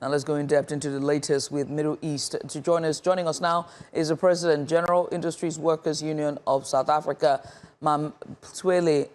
Now let's go in depth into the latest with Middle East. Joining us now is the President, General Industries Workers Union of South Africa, Mametlwe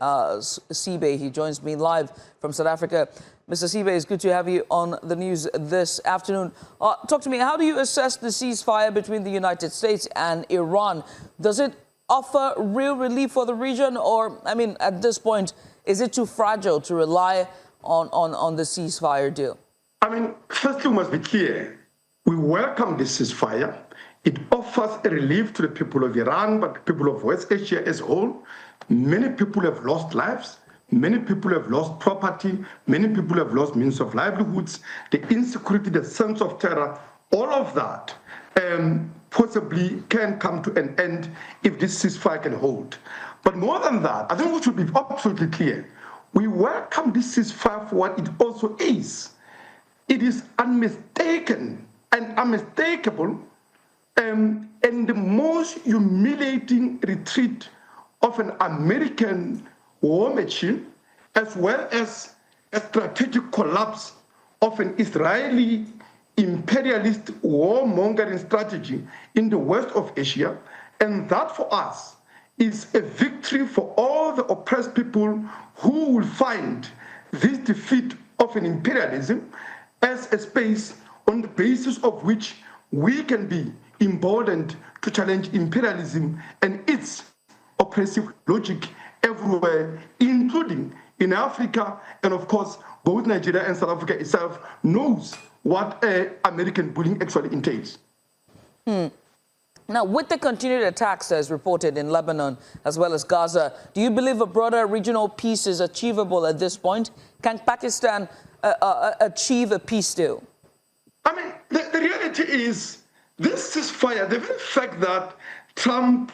Sebei. He joins me live from South Africa. Mr. Sebei, it's good to have you on the news this afternoon. Talk to me, how do you assess the ceasefire between the United States and Iran? Does it offer real relief for the region, or, I mean, at this point, is it too fragile to rely on the ceasefire deal? I mean, firstly, we must be clear. We welcome this ceasefire. It offers a relief to the people of Iran, but the people of West Asia as a whole. Many people have lost lives. Many people have lost property. Many people have lost means of livelihoods. The insecurity, the sense of terror, all of that possibly can come to an end if this ceasefire can hold. But more than that, I think we should be absolutely clear. We welcome this ceasefire for what it also is. It is unmistaken and unmistakable and the most humiliating retreat of an American war machine, as well as a strategic collapse of an Israeli imperialist warmongering strategy in the west of Asia. And that for us is a victory for all the oppressed people who will find this defeat of an imperialism as a space on the basis of which we can be emboldened to challenge imperialism and its oppressive logic everywhere, including in Africa. And of course, both Nigeria and South Africa itself knows what American bullying actually entails. Now, with the continued attacks as reported in Lebanon as well as Gaza, do you believe a broader regional peace is achievable at this point? Can Pakistan achieve a peace deal? I mean, the reality is this ceasefire, the very fact that Trump,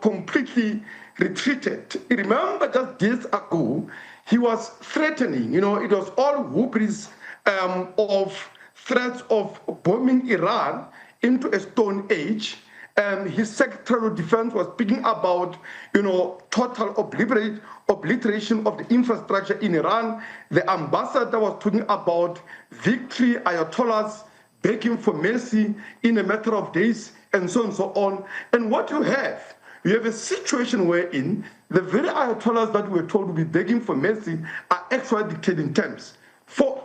completely retreated. Remember, just days ago, he was threatening, it was all hubris of threats of bombing Iran into a stone age. His Secretary of Defense was speaking about, total obliteration of the infrastructure in Iran. The ambassador was talking about victory, ayatollahs begging for mercy in a matter of days, and so on and so on. And what you have a situation wherein the very ayatollahs that we're told to be begging for mercy are actually dictating terms. For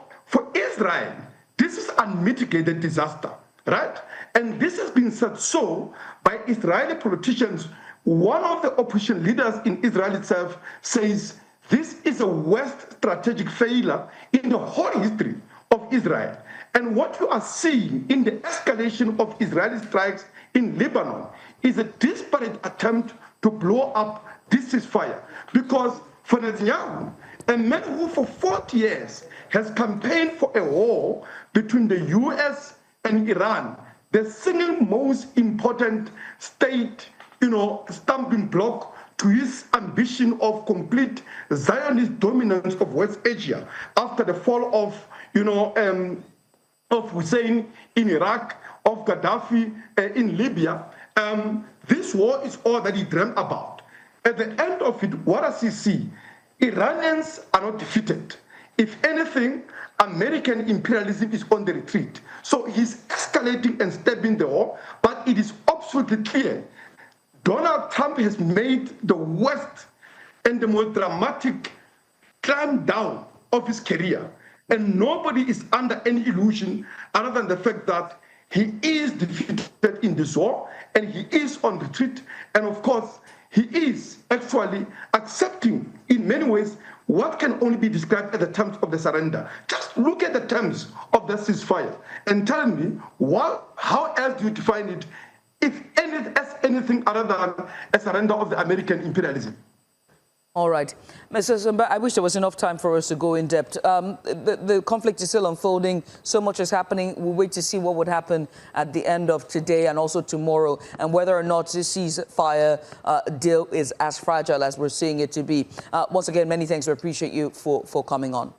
Israel, this is unmitigated disaster, right? And this has been said so by Israeli politicians. One of the opposition leaders in Israel itself says this is a worst strategic failure in the whole history of Israel. And what you are seeing in the escalation of Israeli strikes in Lebanon is a desperate attempt to blow up this ceasefire. Because for Netanyahu, a man who for 40 years has campaigned for a war between the US and Iran, the single most important state, stumbling block to his ambition of complete Zionist dominance of West Asia after the fall of Hussein in Iraq, of Gaddafi in Libya. This war is all that he dreamt about. At the end of it, what does he see? Iranians are not defeated. If anything, American imperialism is on the retreat. So he's escalating and stepping the war, but it is absolutely clear Donald Trump has made the worst and the most dramatic climb down of his career. And nobody is under any illusion other than the fact that he is defeated in this war and he is on retreat. And of course, he is actually accepting in many ways what can only be described as the terms of the surrender. Just look at the terms of the ceasefire and tell me how else do you define it if anything other than a surrender of the American imperialism. All right. Mr. Sebei, I wish there was enough time for us to go in depth. The conflict is still unfolding. So much is happening. We'll wait to see what would happen at the end of today and also tomorrow, and whether or not this ceasefire deal is as fragile as we're seeing it to be. Once again, many thanks. We appreciate you for coming on.